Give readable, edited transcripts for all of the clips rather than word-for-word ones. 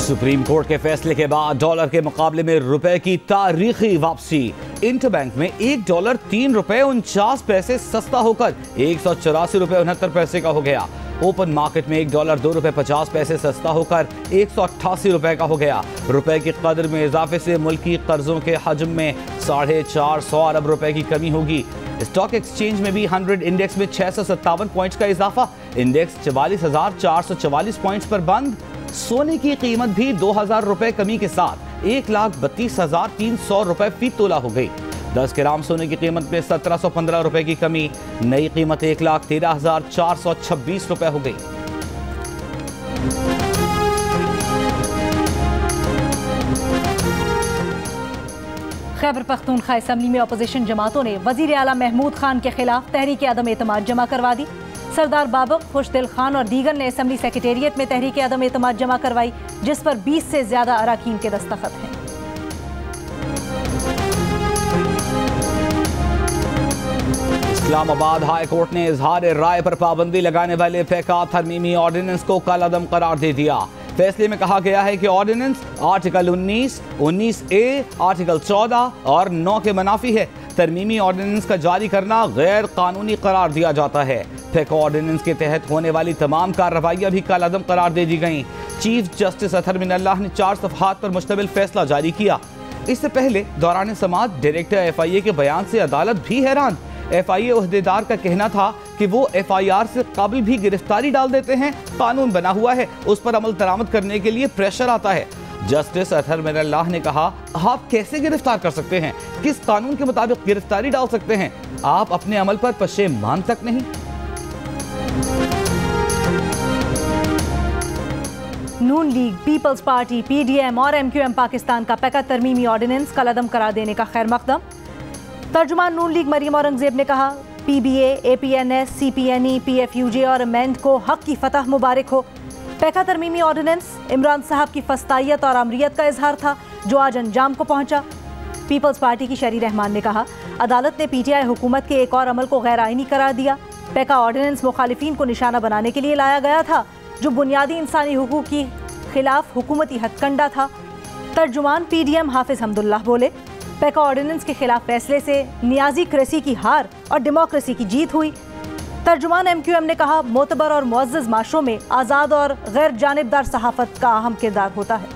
Supreme court के फैसले के बाद डॉलर के मुकाबले में रुपए की तारीखी वापसी। इंटरबैंक में $1 ₹3.49 सस्ता होकर ₹184.69 का हो गया। ओपन मार्केट में $1 $2.50 सस्ता होकर ₹188 का हो गया। रुपए की कदर में इजाफे से मुल्की कर्जों के हजम में 450 अरब रुपए की कमी होगी। स्टॉक एक्सचेंज में भी 100 इंडेक्स में 657 पॉइंट्स का इजाफा। इंडेक्स 44,444 पॉइंट्स पर बंद। सोने की कीमत भी 2000 रुपए कमी के साथ 1,32,300 रुपए फी तोला हो गई। 10 ग्राम सोने की कीमत में 1715 रुपए की कमी। नई कीमत 1,13,426 रुपए हो गई। खैबर पख्तूनख्वा असेंबली में अपोजिशन जमातों ने वजीर आला महमूद खान के खिलाफ तहरीक अदम एतमाद जमा करवा दी। सरदार बाबक, खुशदिल खान और दीगर ने असेंबली सेक्रेटेरिएट में तहरीक अदम एतमाद जमा करवाई, जिस पर 20 से ज्यादा अराकीन के दस्तखत हैं। इस्लामाबाद हाई कोर्ट ने इजहार राय पर पाबंदी लगाने वाले फेका तरमीमी ऑर्डिनेंस को कलअदम करार दे दिया। फैसले में कहा गया है कि ऑर्डिनेंस आर्टिकल 19, 19A, आर्टिकल 14 और 9 के मुनाफी है। तरमीमी ऑर्डिनेंस का जारी करना गैर कानूनी करार दिया जाता है। फेका ऑर्डिनेंस के तहत होने वाली तमाम कार्रवाइयाँ भी कलअदम करार दे दी गईं। चीफ जस्टिस अतहर मिनल्लाह ने 4 सफ़हात पर मुश्तमिल फैसला जारी किया। इससे पहले दौरान समाअत डायरेक्टर FIA के बयान से अदालत भी हैरान। FIA ओहदेदार का कहना था कि वो FIR से कबल भी गिरफ्तारी डाल देते हैं। कानून बना हुआ है, उस पर अमल दरामद करने के लिए प्रेशर आता है। जस्टिस अतहर मिनल्लाह ने कहा, आप कैसे गिरफ्तार कर सकते हैं? किस कानून के मुताबिक गिरफ्तारी डाल सकते हैं? आप अपने अमल पर पशेमान तक नहीं। नून लीग, पीपल्स पार्टी, PDM और MQM पाकिस्तान का पैका तरमीमी ऑर्डिनेंस कलअदम करार देने का खैर मकदम। तर्जुमान नून लीग मरियम औरंगजेब ने कहा, PBA, APNS, CPNE, PFUJ और अमेंड को हक की फतह मुबारक हो। पैका तरमीमी ऑर्डिनेंस इमरान साहब की फस्तायत और अमरियत का इजहार था, जो आज अंजाम को पहुंचा। पीपल्स पार्टी की शरी रहमान ने कहा, अदालत ने PTI हुकूमत के एक और अमल को गैर आइनी करार दिया। पैका ऑर्डिनेंस मुखालिफिन को निशाना बनाने के लिए लाया गया था, जो बुनियादी इंसानी हुकूक की खिलाफ हुकूमती हथकंडा था। तर्जुमान PDM हाफिज हमदुल्लाह बोले, पैका ऑर्डिनेंस के खिलाफ फैसले से नियाजी क्रेसी की हार और डेमोक्रेसी की जीत हुई। तर्जुमान MQM ने कहा, मोतबर और मुअज़्ज़ज़ माशरों में आज़ाद और गैर जानिबदार सहाफ़त का अहम किरदार होता है।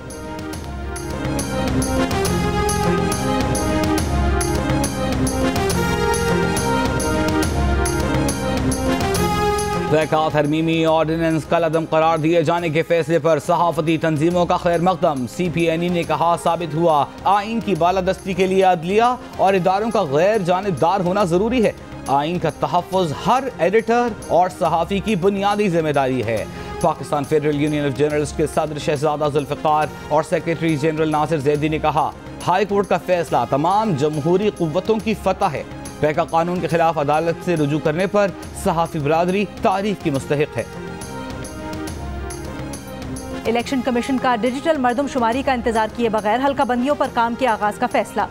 पैका तरमीमी ऑर्डिनेंस कलअदम करार दिए जाने के फैसले पर सहाफती तंजीमों का खैर मकदम। CPNE ने कहा, साबित हुआ आइन की बालादस्ती के लिए अदलिया और इदारों का गैर जानिबदार होना जरूरी है। आइन का तहफ़्फ़ुज़ हर एडिटर और सहाफ़ी की बुनियादी जिम्मेदारी है। Pakistan federal union of journalist के सदर शहजादा जुल्फ़िकार और सेक्रेटरी जनरल नासिर ज़ैदी ने कहा, हाई कोर्ट का फैसला तमाम जमहूरी क़ुव्वतों की फतह है। पैका कानून के खिलाफ अदालत से रुजू करने पर सहाफ़ी बरादरी तारीफ की मुस्तहिक है। इलेक्शन कमीशन का डिजिटल मरदमशुमारी का इंतजार किए बगैर हल्का बंदियों पर काम के आगाज का फैसला।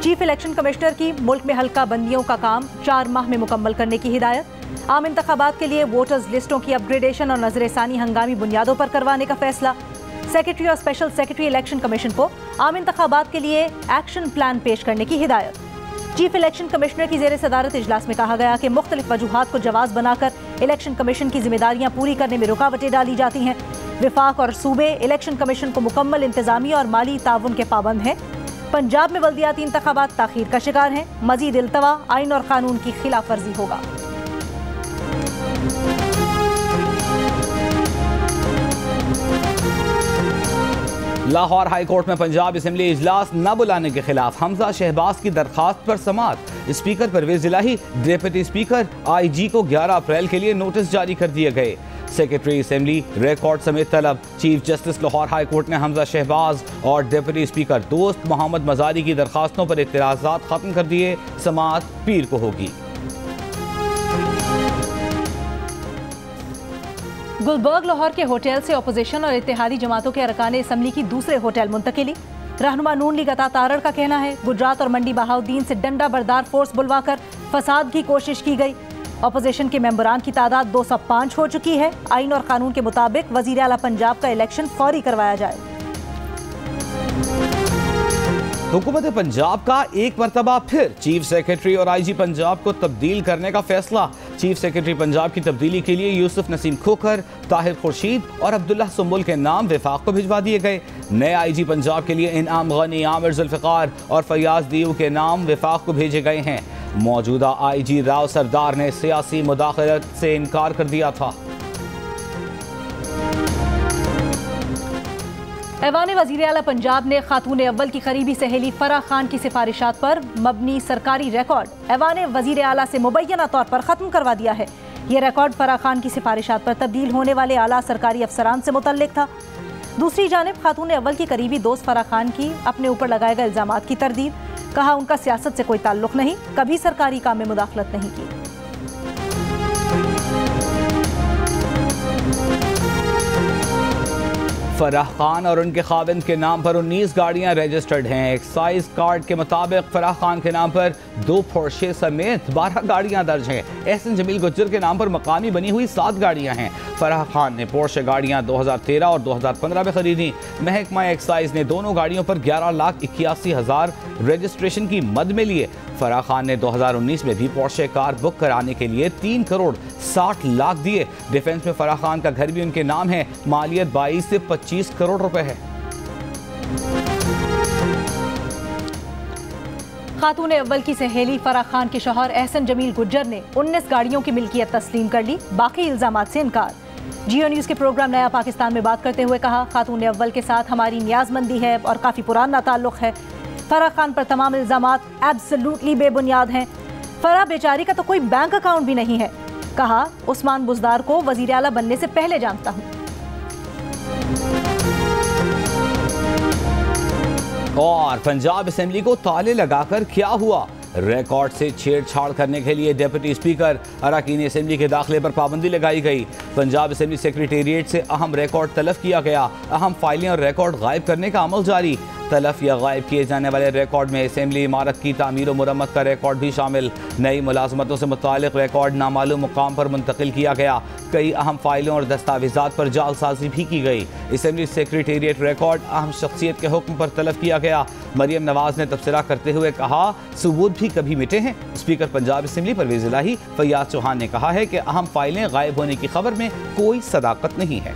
चीफ इलेक्शन कमिश्नर की मुल्क में हल्का बंदियों का काम 4 माह में मुकम्मल करने की हिदायत। आम इंतखाबात के लिए वोटर्स लिस्टों की अपग्रेडेशन और नजरसानी हंगामी बुनियादों पर करवाने का फैसला। सेक्रेटरी और स्पेशल सेक्रेटरी इलेक्शन कमीशन को आम इंतखाबात के लिए एक्शन प्लान पेश करने की हिदायत। चीफ इलेक्शन कमिश्नर की ज़ेरे सदारत इजलास में कहा गया कि मुख्तलिफ वजूहात को जवाज़ बनाकर इलेक्शन कमीशन की जिम्मेदारियां पूरी करने में रुकावटें डाली जाती हैं। विफाक और सूबे इलेक्शन कमीशन को मुकम्मल इंतजामी और माली ताउन के पाबंद हैं। पंजाब में बल्दियाती इंतखाबात ताखीर का शिकार हैं। मजीद इल्तवा आइन और कानून की खिलाफ वर्जी होगा। लाहौर हाई कोर्ट में पंजाब असेंबली इजलास न बुलाने के खिलाफ हमजा शहबाज की दरखास्त पर समाअत। स्पीकर परवेज इलाही, डिप्टी स्पीकर IG को 11 अप्रैल के लिए नोटिस जारी कर दिए गए। सेक्रेटरी असेंबली रिकॉर्ड समेत तलब। Chief justice Lahore high court ने हमजा शहबाज और डिप्टी स्पीकर दोस्त मोहम्मद मजारी की दरखास्तों पर इतराज़ात खत्म कर दिए। समाअत पीर को होगी। गुलबर्ग लाहौर के होटल से अपोजिशन और इत्तेहादी जमातों के अरकान असम्बली की दूसरे होटल मुंतकिली। रहनुमा नून लीग अता तारड़ का कहना है, गुजरात और मंडी बहाउद्दीन से डंडा बरदार फोर्स बुलवाकर फसाद की कोशिश की गई। अपोजिशन के मेंबरान की तादाद 205 हो चुकी है। आइन और कानून के मुताबिक वजीर आला पंजाब का इलेक्शन फौरी करवाया जाए। हुकूमत पंजाब का एक मरतबा फिर चीफ सेक्रेटरी और IG पंजाब को तब्दील करने का फैसला। चीफ सेक्रेटरी पंजाब की तब्दीली के लिए यूसुफ नसीम खोखर, ताहिर खुर्शीद और अब्दुल्ला सुम्बुल के नाम विफाक को भिजवा दिए गए। नए IG पंजाब के लिए इनाम गनी, आमिर जुल्फ़िकार और फयाज दीयू के नाम विफाक को भेजे गए हैं। मौजूदा IG राव सरदार ने सियासी मुदाखलत से इनकार कर दिया था। ऐवान वज़ीर आला पंजाब ने खातून अव्वल की करीबी सहेली फराह खान की सिफारिशात पर मबनी सरकारी रिकॉर्ड ऐवान वज़ीर आला से मुबैना तौर पर ख़त्म करवा दिया है। ये रिकॉर्ड फराह खान की सिफारिशात पर तब्दील होने वाले आला सरकारी अफसरान से मुतल्लिक था। दूसरी जानिब खातून अव्वल की करीबी दोस्त फराह खान की अपने ऊपर लगाए गए इल्ज़ामात की तरदीद। कहा उनका सियासत से कोई ताल्लुक नहीं, कभी सरकारी काम में मुदाखलत नहीं की। फराह खान और उनके खाविंद के नाम पर 19 गाड़ियां रजिस्टर्ड हैं। एक्साइज कार्ड के मुताबिक फराह खान के नाम पर 2 पोर्शे समेत 12 गाड़ियां दर्ज हैं। एहसन जमील गुज्जर के नाम पर मकामी बनी हुई 7 गाड़ियां हैं। फराह खान ने पोर्शे गाड़ियां 2013 और 2015 में खरीदी। महकमा एक्साइज ने दोनों गाड़ियों पर 11,81,000 रजिस्ट्रेशन की मद में लिए। फराह खान ने 2019 में भी पोर्शे कार बुक कराने के लिए 3 करोड़ 60 लाख दिए। डिफेंस में फराह खान का घर भी उनके नाम है। मालियत 22 से 25 करोड़ रुपए है। खातून अव्वल की सहेली फराह खान के शौहर एहसन जमील गुज्जर ने 19 गाड़ियों की मिल्कियत तस्लीम कर ली। बाकी इल्जामात से इनकार। जियो न्यूज़ के प्रोग्राम नया पाकिस्तान में बात करते हुए कहा, खातून अव्वल के साथ हमारी न्याजमंदी है और काफ़ी पुराना ताल्लुक है। फराह खान पर तमाम इल्जामात एब्सोल्युटली बेबुनियाद हैं। फराह बेचारी का तो कोई बैंक अकाउंट भी नहीं है। कहा, उस्मान बुज़दार को वज़ीर आला बनने से पहले जानता हूँ। और पंजाब असेंबली को ताले लगाकर क्या हुआ? रिकॉर्ड से छेड़छाड़ करने के लिए डिप्टी स्पीकर अरकान असेंबली के दाखिले पर पाबंदी लगाई गई। पंजाब असेंबली सेक्रेटेरिएट से अहम रिकॉर्ड तलब किया गया। अहम फाइलें और रिकॉर्ड गायब करने का अमल जारी। तलफ या गायब किए जाने वाले रिकॉर्ड में असेंबली इमारत की तामीर और मुरम्मत का रिकॉर्ड भी शामिल। नई मुलाजमतों से मुतालिक रिकॉर्ड नामालूम मुकाम पर मुंतकिल किया गया। कई अहम फाइलों और दस्तावेजात पर जालसाजी भी की गई। असेंबली सेक्रेटेरिएट रिकॉर्ड अहम शख्सियत के हुक्म पर तलब किया गया। मरियम नवाज ने तबसरा करते हुए कहा, सबूत भी कभी मिटे हैं। स्पीकर पंजाब असेंबली परवेज़ इलाही फैयाज चौहान ने कहा है कि अहम फाइलें गायब होने की खबर में कोई सदाकत नहीं है।